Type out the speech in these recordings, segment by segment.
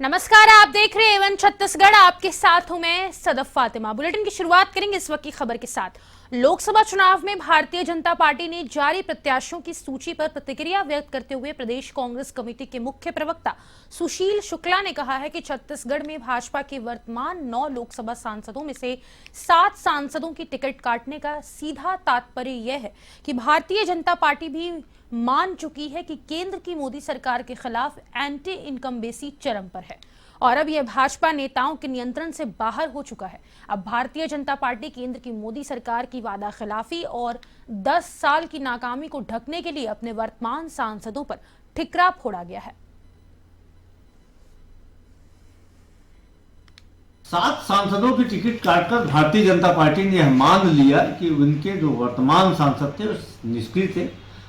नमस्कार, आप देख रहे हैं एवन छत्तीसगढ़। आपके साथ हूं मैं सदफ फातिमा। बुलेटिन की शुरुआत करेंगे इस वक्त की खबर के साथ। लोकसभा चुनाव में भारतीय जनता पार्टी ने जारी प्रत्याशियों की सूची पर प्रतिक्रिया व्यक्त करते हुए प्रदेश कांग्रेस कमेटी के मुख्य प्रवक्ता सुशील शुक्ला ने कहा है कि छत्तीसगढ़ में भाजपा के वर्तमान 9 लोकसभा सांसदों में से 7 सांसदों की टिकट काटने का सीधा तात्पर्य यह है कि भारतीय जनता पार्टी भी मान चुकी है कि केंद्र की मोदी सरकार के खिलाफ एंटी इनकम्बेंसी चरम पर है और अब यह भाजपा नेताओं के नियंत्रण से बाहर हो चुका है। अब भारतीय जनता पार्टी केंद्र की मोदी सरकार की वादा खिलाफी और 10 साल की नाकामी को ढकने के लिए अपने वर्तमान सांसदों पर ठिकरा फोड़ा गया है। 7 सांसदों की टिकट काटकर भारतीय जनता पार्टी ने यह मान लिया कि उनके जो वर्तमान सांसद थे निष्क्रिय थे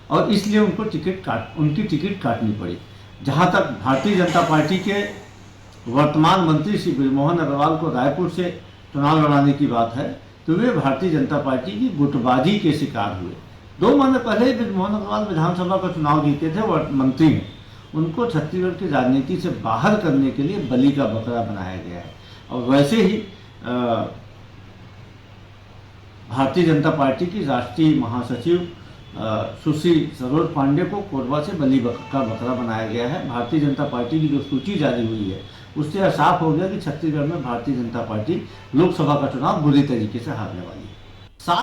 और इसलिए उनकी टिकट काटनी पड़ी। जहां तक भारतीय जनता पार्टी के वर्तमान मंत्री श्री बृजमोहन अग्रवाल को रायपुर से चुनाव लड़ाने की बात है तो वे भारतीय जनता पार्टी की गुटबाजी के शिकार हुए। 2 महीने पहले बृजमोहन अग्रवाल विधानसभा का चुनाव जीते थे और मंत्री हैं। उनको छत्तीसगढ़ की राजनीति से बाहर करने के लिए बलि का बकरा बनाया गया है। और वैसे ही भारतीय जनता पार्टी की राष्ट्रीय महासचिव सुश्री सरोज पांडे को कोरबा से बलि का बकरा बनाया गया है। भारतीय जनता पार्टी की जो सूची जारी हुई है उससे यह साफ हो गया कि छत्तीसगढ़ में भारतीय जनता पार्टी लोकसभा का चुनाव बुरी तरीके से हारने वाली है।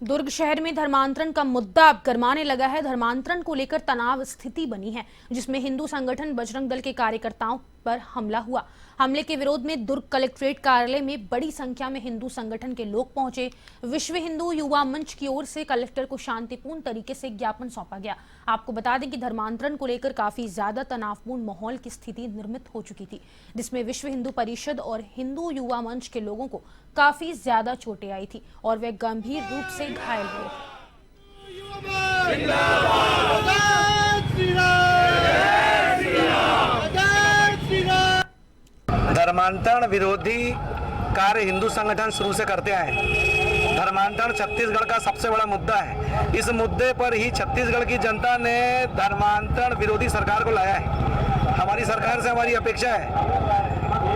दुर्ग शहर में धर्मांतरण का मुद्दा अब गरमाने लगा है। धर्मांतरण को लेकर तनाव स्थिति बनी है जिसमें हिंदू संगठन बजरंग दल के कार्यकर्ताओं पर हमला हुआ। हमले के विरोध में दुर्ग कलेक्ट्रेट कार्यालय में बड़ी संख्या में हिंदू संगठन के लोग पहुंचे। विश्व हिंदू युवा मंच की ओर से कलेक्टर को शांतिपूर्ण तरीके से ज्ञापन सौंपा गया। आपको बता दें कि धर्मांतरण को लेकर काफी ज्यादा तनावपूर्ण माहौल की स्थिति निर्मित हो चुकी थी जिसमें विश्व हिंदू परिषद और हिंदू युवा मंच के लोगों को काफी ज्यादा चोटें आई थी और वे गंभीर रूप से घायल हुए। धर्मांतरण विरोधी कार्य हिंदू संगठन शुरू से करते आए हैं। धर्मांतरण छत्तीसगढ़ का सबसे बड़ा मुद्दा है। इस मुद्दे पर ही छत्तीसगढ़ की जनता ने धर्मांतरण विरोधी सरकार को लाया है। हमारी सरकार से हमारी अपेक्षा है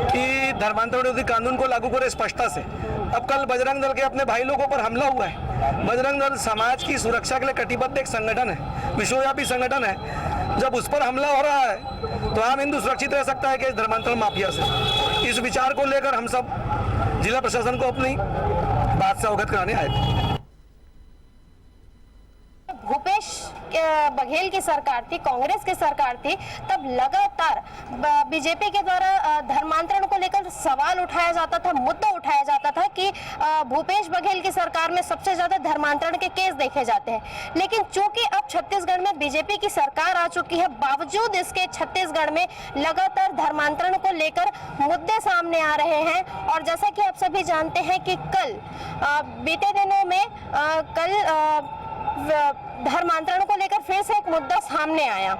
कि धर्मांतरण विरोधी कानून को लागू करे स्पष्टता से। अब कल बजरंग दल के अपने भाई लोगों पर हमला हुआ है। बजरंग दल समाज की सुरक्षा के लिए कटिबद्ध एक संगठन है, विश्वव्यापी संगठन है। जब उस पर हमला हो रहा है तो आम हिंदू सुरक्षित रह सकता है कि इस धर्मांतरण माफिया से। इस विचार को लेकर हम सब जिला प्रशासन को अपनी बात से अवगत कराने आए थे। भूपेश बघेल की सरकार थी, कांग्रेस की सरकार थी, तब लगातार बीजेपी के द्वारा धर्मांतरण को लेकर सवाल उठाया जाता था, मुद्दा उठाया जाता था कि भूपेश बघेल की सरकार में सबसे ज्यादा धर्मांतरण के केस देखे जाते हैं। लेकिन चूंकि अब छत्तीसगढ़ में बीजेपी की सरकार आ चुकी है, बावजूद इसके छत्तीसगढ़ में लगातार धर्मांतरण को लेकर मुद्दे सामने आ रहे हैं। और जैसा कि आप सभी जानते हैं कि कल बीते दिनों में धर्मांतरण को लेकर फिर से एक मुद्दा सामने आया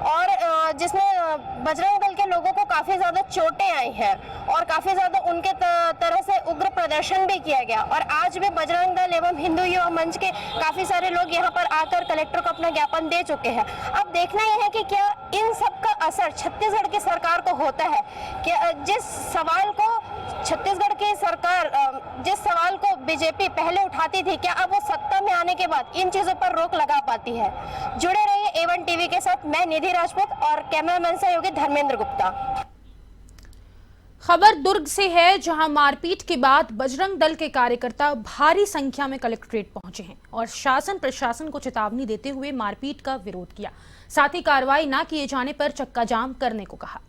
और जिसमें बजरंग दल के लोगों को काफी ज्यादा चोटें आई हैं और काफी ज्यादा उनके तरह से उग्र प्रदर्शन भी किया गया। और आज भी बजरंग दल एवं हिंदू युवा मंच के काफी सारे लोग यहां पर आकर कलेक्टर को अपना ज्ञापन दे चुके हैं। अब देखना यह है कि क्या इन सब का असर छत्तीसगढ़ की सरकार को होता है। कि जिस सवाल को छत्तीसगढ़ की सरकार, जिस सवाल को बीजेपी पहले उठाती थी, क्या अब वो सत्ता में आने के बाद इन चीजों पर रोक लगा पाती है। जुड़े रहिए एवन टीवी के साथ। मैं निधि राजपूत और कैमरामैन सहयोगी धर्मेंद्र गुप्ता। खबर दुर्ग से है जहां मारपीट के बाद बजरंग दल के कार्यकर्ता भारी संख्या में कलेक्ट्रेट पहुंचे हैं और शासन प्रशासन को चेतावनी देते हुए मारपीट का विरोध किया। साथ ही कार्रवाई न किए जाने पर चक्का जाम करने को कहा।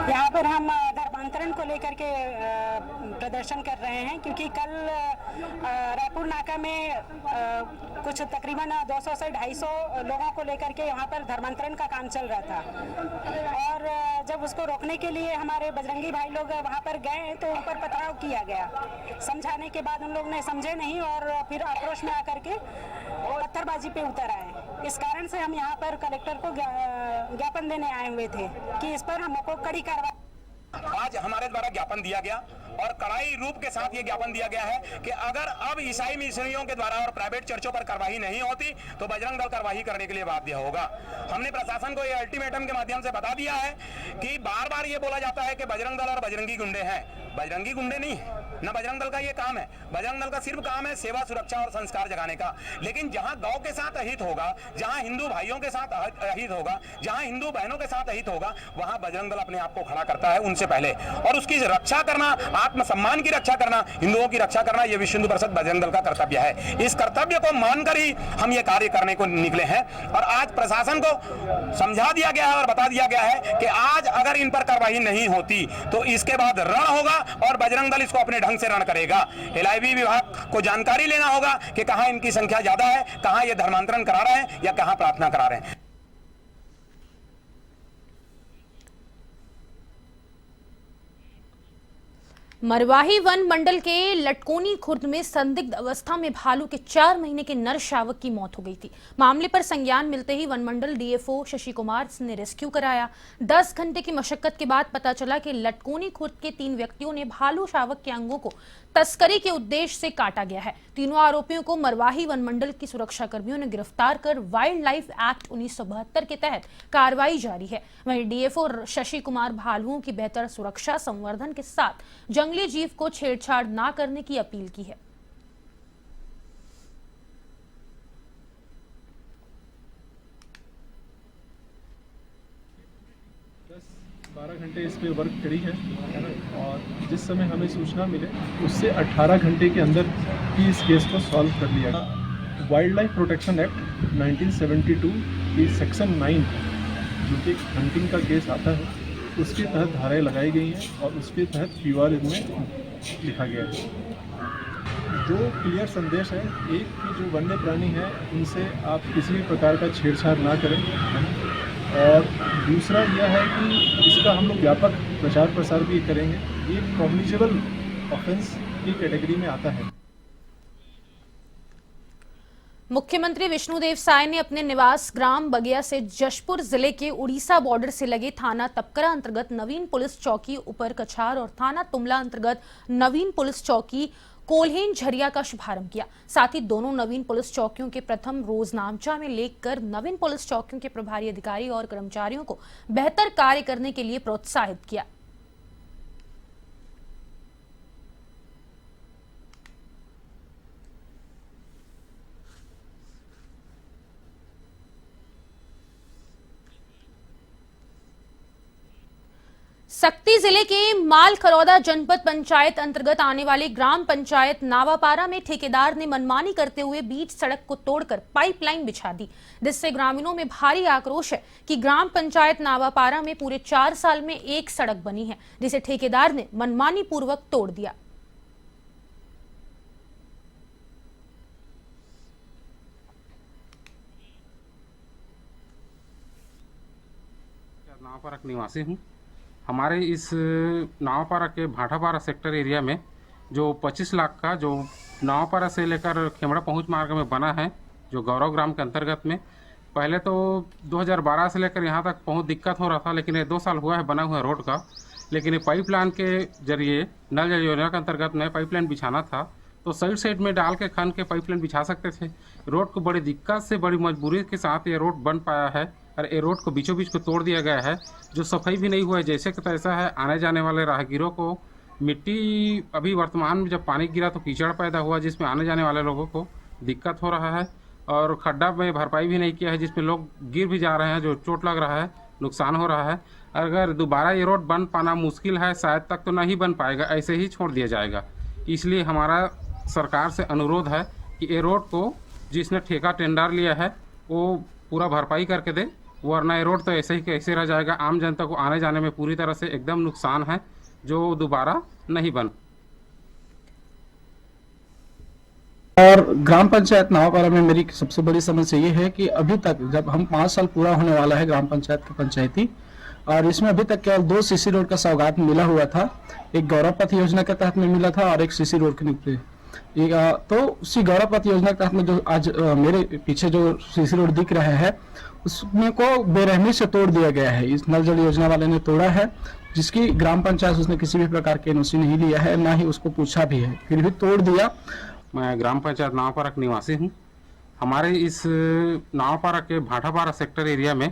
यहाँ पर हम धर्मांतरण को लेकर के प्रदर्शन कर रहे हैं क्योंकि कल रायपुर नाका में कुछ तकरीबन 200 से 250 लोगों को लेकर के यहाँ पर धर्मांतरण का काम चल रहा था। और जब उसको रोकने के लिए हमारे बजरंगी भाई लोग वहाँ पर गए तो उन पर पथराव किया गया। समझाने के बाद उन लोग ने समझे नहीं और फिर आक्रोश में आकर के पत्थरबाजी पे उतर आए। इस कारण से हम यहाँ पर कलेक्टर को ज्ञापन देने आए हुए थे कि इस पर हमको कड़ी कार्रवाई। आज हमारे द्वारा ज्ञापन दिया गया और कड़ाई रूप के साथ ये ज्ञापन दिया गया है कि अगर अब ईसाई मिशनरियों के द्वारा और प्राइवेट चर्चों पर कार्रवाई नहीं होती तो बजरंग दल कार्रवाई करने के लिए बाध्य होगा। हमने प्रशासन को ये अल्टीमेटम के माध्यम से बता दिया है कि बार बार ये बोला जाता है कि बजरंग दल और बजरंगी गुंडे हैं। बजरंगी गुंडे नहीं है, न बजरंग दल का ये काम है। बजरंग दल का सिर्फ काम है सेवा, सुरक्षा और संस्कार जगाने का। लेकिन जहां गौ के साथ अहित होगा, जहां हिंदू भाइयों के साथ अहित होगा, जहां हिंदू बहनों के साथ अहित होगा, वहां बजरंग दल अपने आप को खड़ा करता है उनसे पहले। और उसकी रक्षा करना, आत्मसम्मान की रक्षा करना, हिंदुओं की रक्षा करना, यह विश्व हिंदू परिषद बजरंग दल का कर्तव्य है। इस कर्तव्य को मानकर ही हम ये कार्य करने को निकले हैं। और आज प्रशासन को समझा दिया गया है और बता दिया गया है कि आज अगर इन पर कार्रवाई नहीं होती तो इसके बाद रण होगा और बजरंग दल इसको अपने ढंग से रण करेगा। एलआईबी विभाग को जानकारी लेना होगा कि कहां इनकी संख्या ज्यादा है, कहां ये धर्मांतरण करा रहे हैं या कहां प्रार्थना करा रहे हैं। मरवाही वन मंडल के लटकोनी खुर्द में संदिग्ध अवस्था में भालू के 4 महीने के नर शावक की मौत हो गई थी। मामले पर संज्ञान मिलते ही वन मंडल डीएफओ शशि कुमार ने रेस्क्यू कराया। 10 घंटे की मशक्कत के बाद पता चला कि लटकोनी खुर्द के 3 व्यक्तियों ने भालू शावक के अंगों को तस्करी के उद्देश्य से काटा गया है। तीनों आरोपियों को मरवाही वन मंडल की सुरक्षा कर्मियों ने गिरफ्तार कर वाइल्ड लाइफ एक्ट 1972 के तहत कार्रवाई जारी है। वहीं डीएफओ शशि कुमार भालुओं की बेहतर सुरक्षा संवर्धन के साथ जंगली जीव को छेड़छाड़ ना करने की अपील की है। 12 घंटे इस पे वर्क करी है और जिस समय हमें सूचना मिले उससे 18 घंटे के अंदर ही इस केस को सॉल्व कर लिया गया। वाइल्ड लाइफ प्रोटेक्शन एक्ट 1972 की सेक्शन 9 जो कि हंटिंग का केस आता है उसके तहत धाराएं लगाई गई हैं और उसके तहत पीवार इसमें लिखा गया है। जो क्लियर संदेश है, एक कि जो वन्य प्राणी है उनसे आप किसी भी प्रकार का छेड़छाड़ ना करें, और दूसरा यह है कि इसका हम लोग व्यापक प्रचार प्रसार भी करेंगे। ये कॉग्निजेबल ऑफेंस की कैटेगरी में आता है। मुख्यमंत्री विष्णुदेव साय ने अपने निवास ग्राम बगिया से जशपुर जिले के उड़ीसा बॉर्डर से लगे थाना तपकरा अंतर्गत नवीन पुलिस चौकी ऊपर कछार और थाना तुमला अंतर्गत नवीन पुलिस चौकी कोल्हेन झरिया का शुभारंभ किया। साथ ही दोनों नवीन पुलिस चौकियों के प्रथम रोज नामचा में लेकर नवीन पुलिस चौकियों के प्रभारी अधिकारी और कर्मचारियों को बेहतर कार्य करने के लिए प्रोत्साहित किया। सक्ती जिले के मालखरौदा जनपद पंचायत अंतर्गत आने वाले ग्राम पंचायत नावापारा में ठेकेदार ने मनमानी करते हुए बीच सड़क को तोड़कर पाइपलाइन बिछा दी, जिससे ग्रामीणों में भारी आक्रोश है कि ग्राम पंचायत नावापारा में पूरे 4 साल में एक सड़क बनी है जिसे ठेकेदार ने मनमानी पूर्वक तोड़ दिया। नावापारा का निवासी हूँ। हमारे इस नावापारा के भाटापारा सेक्टर एरिया में जो 25 लाख का जो नावापारा से लेकर खेमड़ा पहुंच मार्ग में बना है, जो गौरव ग्राम के अंतर्गत में, पहले तो 2012 से लेकर यहां तक बहुत दिक्कत हो रहा था, लेकिन ये 2 साल हुआ है बना हुआ रोड का। लेकिन ये पाइपलाइन के जरिए नल जल योजना के अंतर्गत में पाइपलाइन बिछाना था तो साइड में डाल के खन के पाइपलाइन बिछा सकते थे। रोड को बड़ी दिक्कत से, बड़ी मजबूरी के साथ ये रोड बन पाया है और ये रोड को बीचों बीच को तोड़ दिया गया है, जो सफाई भी नहीं हुआ है, जैसे कि तैसा है। आने जाने वाले राहगीरों को मिट्टी, अभी वर्तमान में जब पानी गिरा तो कीचड़ पैदा हुआ जिसमें आने जाने वाले लोगों को दिक्कत हो रहा है, और खड्डा में भरपाई भी नहीं किया है जिसमें लोग गिर भी जा रहे हैं, जो चोट लग रहा है, नुकसान हो रहा है। अगर दोबारा ये रोड बन पाना मुश्किल है, शायद तक तो नहीं बन पाएगा, ऐसे ही छोड़ दिया जाएगा। इसलिए हमारा सरकार से अनुरोध है कि ये रोड को जिसने ठेका टेंडर लिया है वो पूरा भरपाई करके दे, वरना ये रोड तो ऐसे ही कैसे रह जाएगा। आम जनता को आने जाने में पूरी तरह से एकदम नुकसान है, जो दोबारा नहीं बन। और ग्राम पंचायत नावापारा में मेरी सबसे बड़ी समस्या ये है कि अभी तक, जब हम 5 साल पूरा होने वाला है ग्राम पंचायत की पंचायती, और इसमें अभी तक केवल 2 सीसी रोड का सौगात मिला हुआ था। एक गौरव पथ योजना के तहत में मिला था और एक सीसी रोड के निकले। तो उसी गौरव पथ योजना के तहत में जो आज मेरे पीछे जो सीसी रोड दिख रहा है उसमें को बेरहमी से तोड़ दिया गया है। इस नल जल योजना वाले ने तोड़ा है जिसकी ग्राम पंचायत उसने किसी भी प्रकार के एनओसी नहीं लिया है, ना ही उसको पूछा भी है, फिर भी तोड़ दिया। मैं ग्राम पंचायत नावपारा का निवासी हूँ। हमारे इस नावपारा के भाटापारा सेक्टर एरिया में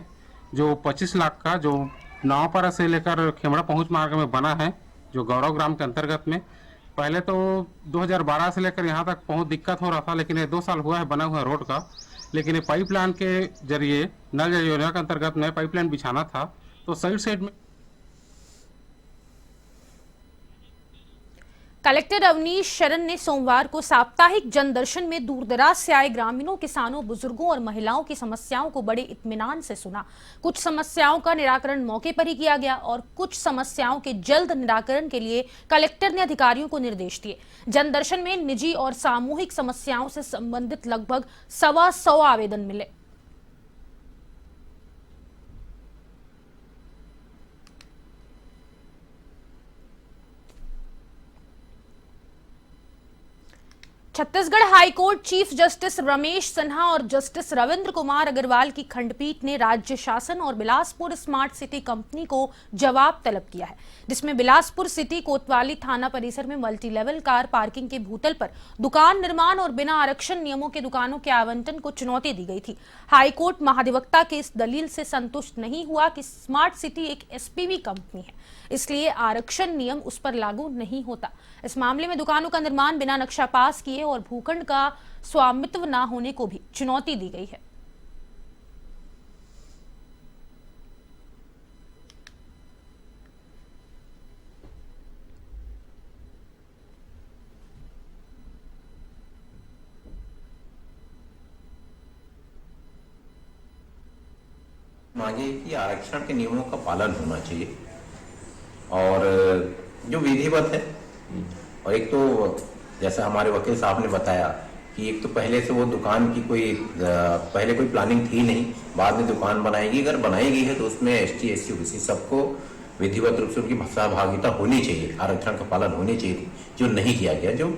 जो 25 लाख का जो नावपारा से लेकर खेमड़ा पहुंच मार्ग में बना है, जो गौरव ग्राम के अंतर्गत में, पहले तो 2012 से लेकर यहाँ तक बहुत दिक्कत हो रहा था, लेकिन ये 2 साल हुआ है बना हुआ रोड का। लेकिन ये पाइपलाइन के जरिए नल जल योजना के अंतर्गत में पाइपलाइन बिछाना था, तो साइड में कलेक्टर अवनीश शरण ने सोमवार को साप्ताहिक जनदर्शन में दूरदराज से आए ग्रामीणों, किसानों, बुजुर्गों और महिलाओं की समस्याओं को बड़े इत्मीनान से सुना। कुछ समस्याओं का निराकरण मौके पर ही किया गया और कुछ समस्याओं के जल्द निराकरण के लिए कलेक्टर ने अधिकारियों को निर्देश दिए। जनदर्शन में निजी और सामूहिक समस्याओं से संबंधित लगभग 125 आवेदन मिले। Chhattisgarh high court chief justice Ramesh Sinha और जस्टिस रविंद्र कुमार अग्रवाल की खंडपीठ ने राज्य शासन और बिलासपुर स्मार्ट सिटी कंपनी को जवाब तलब किया है, जिसमें बिलासपुर सिटी कोतवाली थाना परिसर में मल्टी लेवल कार पार्किंग के भूतल पर दुकान निर्माण और बिना आरक्षण नियमों के दुकानों के आवंटन को चुनौती दी गई थी। हाईकोर्ट महाधिवक्ता के इस दलील से संतुष्ट नहीं हुआ कि स्मार्ट सिटी एक एसपीवी कंपनी है, इसलिए आरक्षण नियम उस पर लागू नहीं होता। इस मामले में दुकानों का निर्माण बिना नक्शा पास किए और भूखंड का स्वामित्व न होने को भी चुनौती दी गई है। मांगे कि आरक्षण के नियमों का पालन होना चाहिए और जो विधिवत है, और एक तो जैसा हमारे वकील साहब ने बताया कि एक तो पहले से वो दुकान की पहले कोई प्लानिंग थी नहीं, बाद में दुकान बनाएगी, अगर बनाई गई है तो उसमें एसटी एससी ओबीसी सबको विधिवत रूप से उनकी सहभागिता होनी चाहिए, आरक्षण का पालन होनी चाहिए, जो नहीं किया गया। जो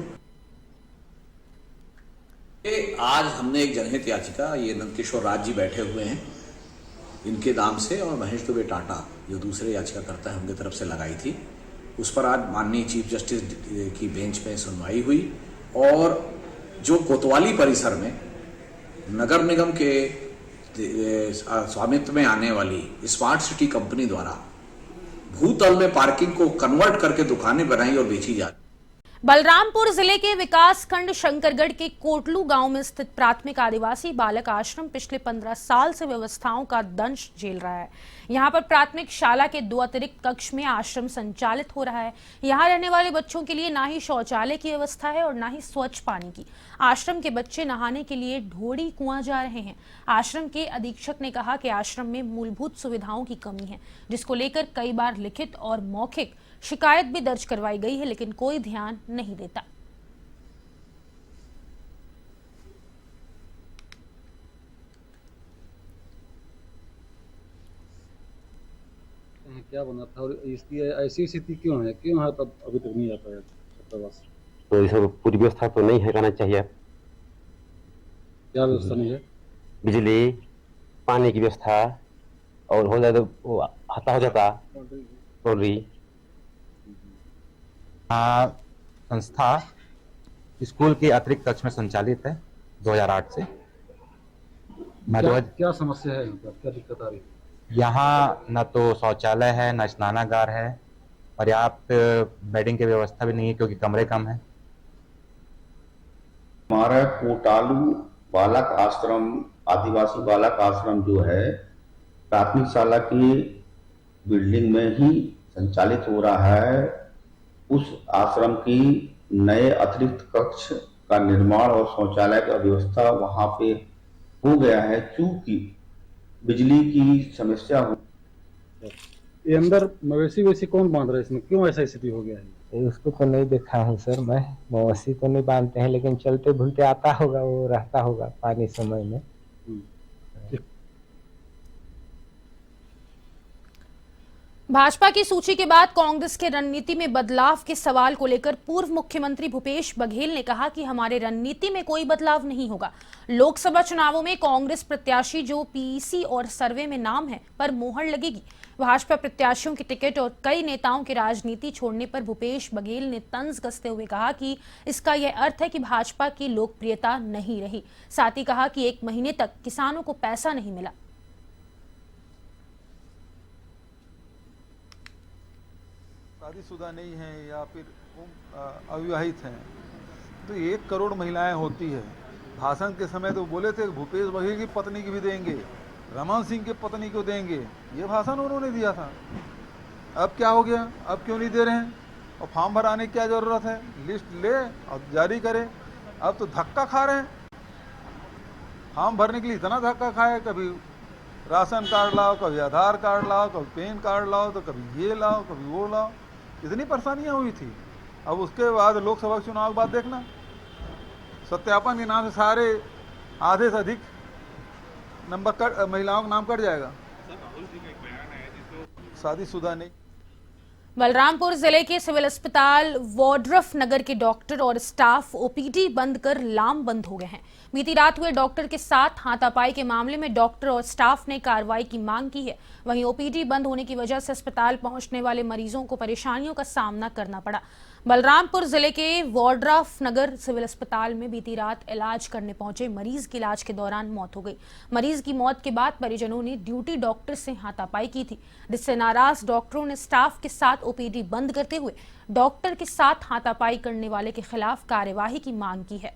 आज हमने एक जनहित याचिका, ये नंदकिशोर राज जी बैठे हुए हैं, इनके नाम से और महेश दुबे टाटा जो दूसरे याचिकाकर्ता है उनकी तरफ से लगाई थी, उस पर आज माननीय चीफ जस्टिस की बेंच में सुनवाई हुई और जो कोतवाली परिसर में नगर निगम के स्वामित्व में आने वाली स्मार्ट सिटी कंपनी द्वारा भूतल में पार्किंग को कन्वर्ट करके दुकानें बनाई और बेची जा। बलरामपुर जिले के विकासखंड शंकरगढ़ के कोटलू गांव में स्थित प्राथमिक आदिवासी बालक आश्रम पिछले 15 साल से व्यवस्थाओं का दंश झेल रहा है। यहां पर प्राथमिक शाला के 2 अतिरिक्त कक्ष में आश्रम संचालित हो रहा है। यहां रहने वाले बच्चों के लिए ना ही शौचालय की व्यवस्था है और ना ही स्वच्छ पानी की। आश्रम के बच्चे नहाने के लिए ढोड़ी कुआं जा रहे हैं। आश्रम के अधीक्षक ने कहा कि आश्रम में मूलभूत सुविधाओं की कमी है, जिसको लेकर कई बार लिखित और मौखिक शिकायत भी दर्ज करवाई गई है, लेकिन कोई ध्यान नहीं देता। क्या बना था और इसकी ऐसी स्थिति क्यों है तब अभी तक नहीं आ पाया छात्रावास? तो ये पूरी व्यवस्था तो नहीं है, करना चाहिए। क्या व्यवस्था नहीं है? बिजली पानी की व्यवस्था, और हो जाए तो वो हता हो जाता बाउंड्री। संस्था स्कूल के अतिरिक्त कक्ष में संचालित है 2008 से। क्या समस्या है, क्या दिक्कत आ रही है? यहाँ न तो शौचालय है, न स्नानागार है, पर्याप्त बेडिंग की व्यवस्था भी नहीं है क्योंकि कमरे कम है। हमारा कोटालू बालक आश्रम, आदिवासी बालक आश्रम जो है प्राथमिक शाला की बिल्डिंग में ही संचालित हो रहा है। उस आश्रम की नए अतिरिक्त कक्ष का निर्माण और शौचालय का व्यवस्था वहां पे हो गया है, चूंकि बिजली की समस्या हो। ये अंदर मवेशी वैसी कौन बांध रहा है इसमें, क्यों ऐसा स्थिति हो गया है? उसको तो नहीं देखा हूँ सर मैं, मवेशी तो नहीं बांधते हैं, लेकिन चलते भूलते आता होगा, वो रहता होगा पानी समय में। भाजपा की सूची के बाद कांग्रेस के रणनीति में बदलाव के सवाल को लेकर पूर्व मुख्यमंत्री भूपेश बघेल ने कहा कि हमारे रणनीति में कोई बदलाव नहीं होगा। लोकसभा चुनावों में कांग्रेस प्रत्याशी जो पीईसी और सर्वे में नाम है पर मोहर लगेगी। भाजपा प्रत्याशियों की टिकट और कई नेताओं की राजनीति छोड़ने पर भूपेश बघेल ने तंज कसते हुए कहा कि इसका यह अर्थ है कि भाजपा की लोकप्रियता नहीं रही। साथ ही कहा कि 1 महीने तक किसानों को पैसा नहीं मिला। शादीशुदा नहीं है या फिर अविवाहित हैं तो 1 करोड़ महिलाएं होती है। भाषण के समय तो बोले थे भूपेश बघेल की पत्नी की भी देंगे, रमन सिंह की पत्नी को देंगे, ये भाषण उन्होंने दिया था। अब क्या हो गया, अब क्यों नहीं दे रहे हैं? और फॉर्म भराने की क्या ज़रूरत है? लिस्ट ले और जारी करे। अब तो धक्का खा रहे हैं, फॉर्म भरने के लिए इतना धक्का खाए, कभी राशन कार्ड लाओ, कभी आधार कार्ड लाओ, कभी पैन कार्ड लाओ, तो कभी ये लाओ, कभी वो लाओ, इतनी परेशानियां हुई थी। अब उसके बाद लोकसभा चुनाव के बाद देखना, सत्यापन के नाम से सारे आधे से अधिक नंबर कट, महिलाओं का नाम कट जाएगा। शादीशुदा नहीं। बलरामपुर जिले के सिविल अस्पताल वॉड्रफ नगर के डॉक्टर और स्टाफ ओपीडी बंद कर लामबंद हो गए हैं। बीती रात हुए डॉक्टर के साथ हाथापाई के मामले में डॉक्टर और स्टाफ ने कार्रवाई की मांग की है। वहीं ओपीडी बंद होने की वजह से अस्पताल पहुंचने वाले मरीजों को परेशानियों का सामना करना पड़ा। बलरामपुर जिले के वॉड्रफ नगर सिविल अस्पताल में बीती रात इलाज करने पहुंचे मरीज की इलाज के दौरान मौत हो गई। मरीज की मौत के बाद परिजनों ने ड्यूटी डॉक्टर से हाथापाई की थी, जिससे नाराज डॉक्टरों ने स्टाफ के साथ ओपीडी बंद करते हुए डॉक्टर के साथ हाथापाई करने वाले के खिलाफ कार्यवाही की मांग की है।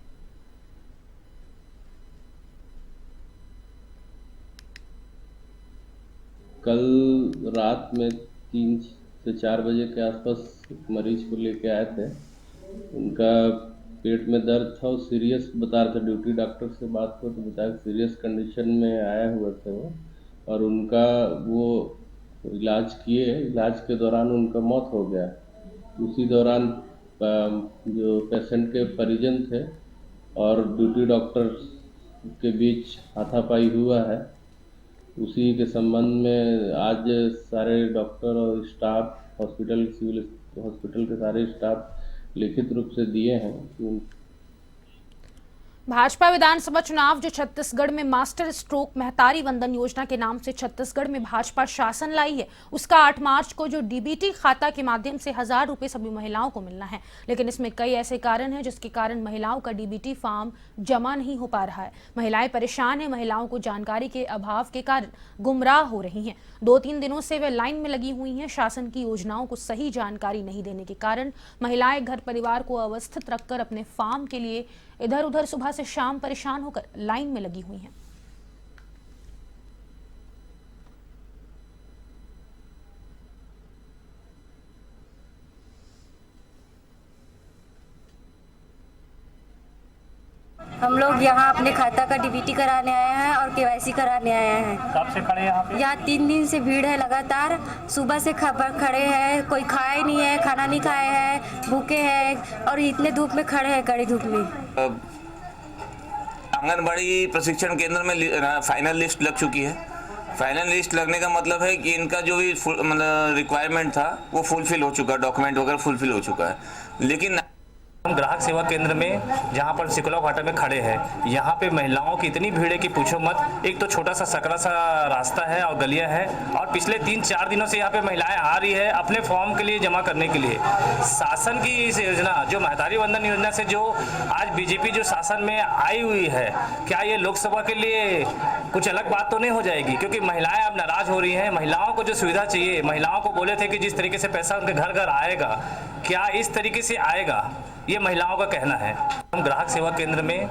कल रात में 3 से 4 बजे के आसपास मरीज को लेके आए थे। उनका पेट में दर्द था और सीरियस बता रहे थे। ड्यूटी डॉक्टर से बात हुई तो बताया सीरियस कंडीशन में आए हुए थे वो, और उनका वो इलाज किए, इलाज के दौरान उनका मौत हो गया। उसी दौरान जो पेशेंट के परिजन थे और ड्यूटी डॉक्टर के बीच हाथापाई हुआ है। उसी के संबंध में आज सारे डॉक्टर और स्टाफ हॉस्पिटल, सिविल हॉस्पिटल के सारे स्टाफ लिखित रूप से दिए हैं। भाजपा विधानसभा चुनाव जो छत्तीसगढ़ में मास्टर स्ट्रोक महतारी वंदन योजना के नाम से छत्तीसगढ़ में भाजपा शासन लाई है, उसका 8 मार्च को जो डीबीटी खाता के माध्यम से 1000 रुपए सभी महिलाओं को मिलना है। लेकिन इसमें कई ऐसे कारण हैं जिसके कारण महिलाओं का डीबीटी फॉर्म जमा नहीं हो पा रहा है। महिलाएं परेशान हैं, महिलाओं को जानकारी के अभाव के कारण गुमराह हो रही हैं। 2-3 दिनों से वे लाइन में लगी हुई हैं। शासन की योजनाओं को सही जानकारी नहीं देने के कारण महिलाएं घर परिवार को अवस्थित रखकर अपने फॉर्म के लिए इधर उधर सुबह से शाम परेशान होकर लाइन में लगी हुई हैं। हम लोग यहाँ अपने खाता का डीबीटी कराने आए हैं और केवाईसी कराने आए हैं। कब से खड़े हैं यहाँ 3 दिन से भीड़ है लगातार। सुबह से खड़े हैं, कोई खाए नहीं है, खाना नहीं खाए हैं, भूखे हैं और इतने धूप में खड़े हैं, कड़ी धूप में। आंगनबाड़ी प्रशिक्षण केंद्र में फाइनल लिस्ट लग चुकी है। फाइनल लिस्ट लगने का मतलब है कि इनका जो भी मतलब रिक्वायरमेंट था वो फुलफिल हो चुका है, डॉक्यूमेंट वगैरह फुलफिल हो चुका है। लेकिन हम ग्राहक सेवा केंद्र में जहां पर सिकुला घाटा में खड़े हैं, यहाँ पे महिलाओं की इतनी भीड़ है कि पूछो मत। एक तो छोटा सा सकरा सा रास्ता है और गलियां हैं, और पिछले 3-4 दिनों से यहाँ पे महिलाएं आ रही है अपने फॉर्म के लिए जमा करने के लिए। शासन की इस योजना जो महतारी वंदन योजना से जो आज बीजेपी जो शासन में आई हुई है, क्या ये लोकसभा के लिए कुछ अलग बात तो नहीं हो जाएगी? क्योंकि महिलाएं अब नाराज हो रही हैं। महिलाओं को जो सुविधा चाहिए, महिलाओं को बोले थे कि जिस तरीके से पैसा उनके घर घर आएगा, क्या इस तरीके से आएगा? ये महिलाओं का कहना है। हम ग्राहक सेवा केंद्र में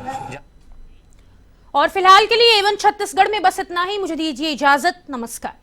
और फिलहाल के लिए A1 छत्तीसगढ़ में बस इतना ही। मुझे दीजिए इजाजत। नमस्कार।